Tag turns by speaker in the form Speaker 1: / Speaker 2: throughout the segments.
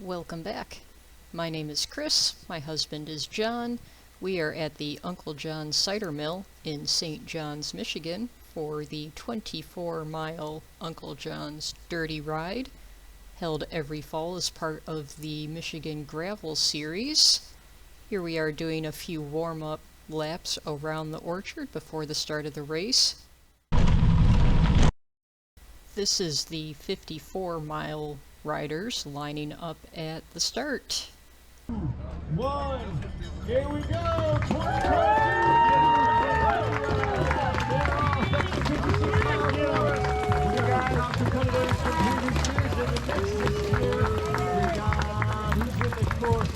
Speaker 1: Welcome back. My name is Chris, my husband is John. We are at the Uncle John's Cider Mill in St. John's, Michigan for the 24-mile Uncle John's Dirty Ride, held every fall as part of the Michigan Gravel Series. Here we are doing a few warm-up laps around the orchard before the start of the race. This is the 54-mile riders lining up at the start.
Speaker 2: One, here we go, 2022! We got competitors from previous years in the next year. We got who's in the course.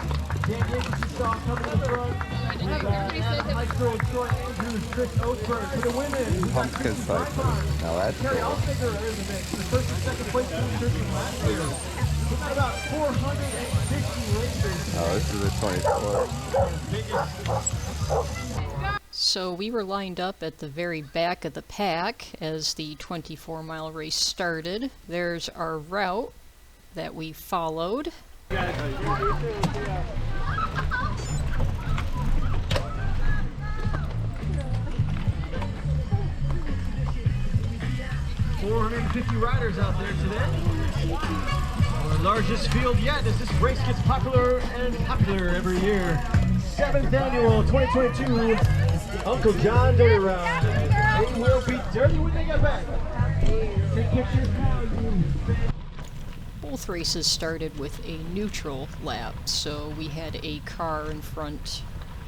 Speaker 2: Dan Yates, you saw coming in the front. We got Adam Heisler and Troy Andrews, Chris Oatsburg. For the women,
Speaker 3: Pumpkin cycling. Now that's
Speaker 2: Carrie
Speaker 3: cool.
Speaker 2: Alsager are in the mix. The first and second place finishers from last year. We've got about 450 racers.
Speaker 3: Oh, this is the 24.
Speaker 1: So we were lined up at the very back of the pack as the 24-mile race started. There's our route that we followed.
Speaker 2: 450 riders out there today. Our largest field yet as this race gets popular and popular every year. 7th annual 2022 Uncle John Dirty Ride. They will be dirty when they get back. Take pictures now.
Speaker 1: Both races started with a neutral lap, so we had a car in front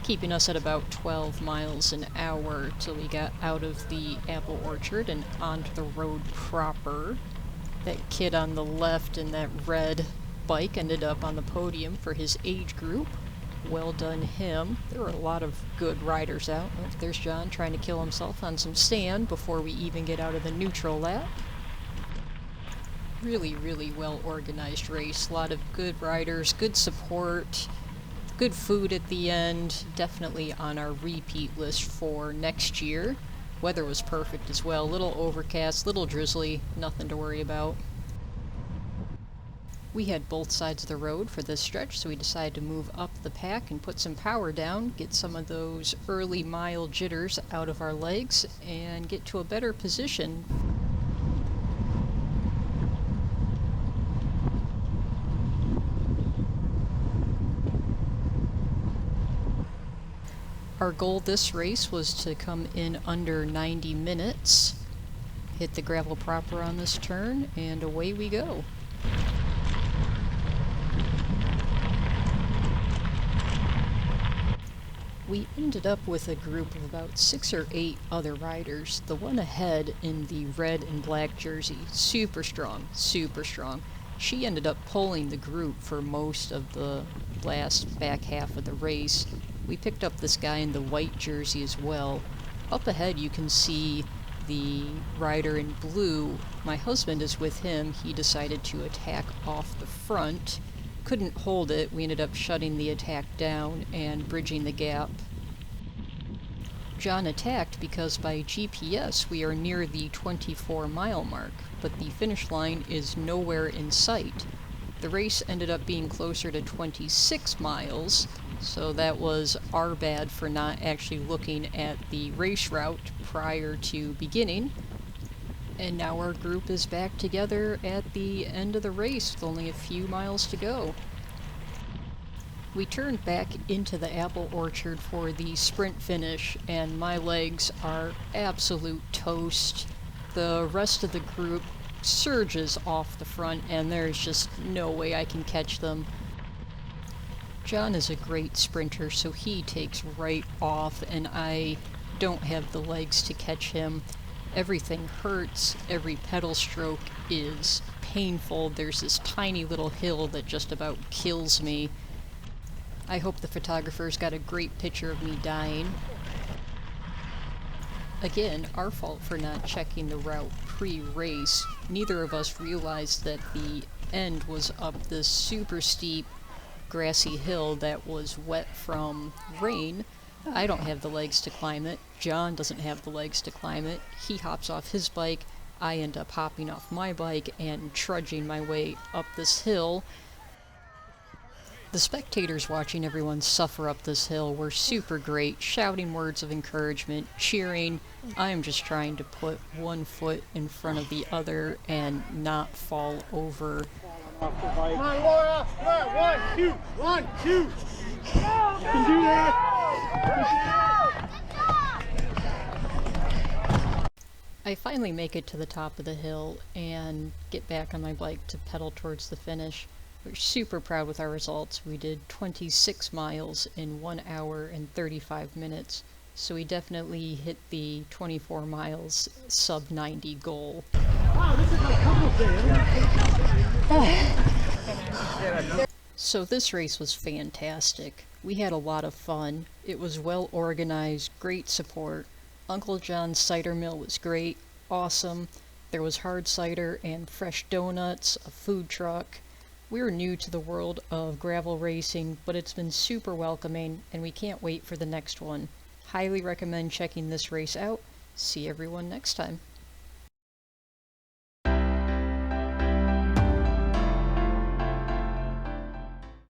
Speaker 1: keeping us at about 12 miles an hour till we got out of the apple orchard and onto the road proper. That kid on the left in that red bike ended up on the podium for his age group. Well done him. There were a lot of good riders out. Oh, there's John trying to kill himself on some sand before we even get out of the neutral lap. Really well organized race. A lot of good riders, good support, good food at the end. Definitely on our repeat list for next year. Weather was perfect as well. Little overcast, little drizzly, nothing to worry about. We had both sides of the road for this stretch, so we decided to move up the pack and put some power down, get some of those early mile jitters out of our legs, and get to a better position. Our goal this race was to come in under 90 minutes, hit the gravel proper on this turn, and away we go. We ended up with a group of about 6 or 8 other riders. The one ahead in the red and black jersey, super strong. She ended up pulling the group for most of the last back half of the race. We picked up this guy in the white jersey as well. Up ahead you can see the rider in blue. My husband is with him. He decided to attack off the front. Couldn't hold it. We ended up shutting the attack down and bridging the gap. John attacked because by GPS we are near the 24-mile mark, but the finish line is nowhere in sight. The race ended up being closer to 26 miles, so that was our bad for not actually looking at the race route prior to beginning. And now our group is back together at the end of the race with only a few miles to go. We turned back into the apple orchard for the sprint finish, and my legs are absolute toast. The rest of the group surges off the front, and there's just no way I can catch them. John is a great sprinter, so he takes right off, and I don't have the legs to catch him. Everything hurts. Every pedal stroke is painful. There's this tiny little hill that just about kills me. I hope the photographer's got a great picture of me dying. Again, our fault for not checking the route pre-race. Neither of us realized that the end was up this super steep grassy hill that was wet from rain. I don't have the legs to climb it. John doesn't have the legs to climb it. He hops off his bike. I end up hopping off my bike and trudging my way up this hill. The spectators watching everyone suffer up this hill were super great, shouting words of encouragement, cheering. I am just trying to put one foot in front of the other and not fall over.
Speaker 2: Come on, Laura! Come on, 1, 2, 1, 2! You can do that!
Speaker 1: I finally make it to the top of the hill and get back on my bike to pedal towards the finish. We're super proud with our results. We did 26 miles in 1 hour and 35 minutes, so we definitely hit the 24 miles sub 90 goal.
Speaker 2: Wow, this is like couples day.
Speaker 1: So this race was fantastic. We had a lot of fun. It was well organized, great support. Uncle John's cider mill was great, awesome. There was hard cider and fresh donuts, a food truck. We're new to the world of gravel racing, but it's been super welcoming and we can't wait for the next one. Highly recommend checking this race out. See everyone next time.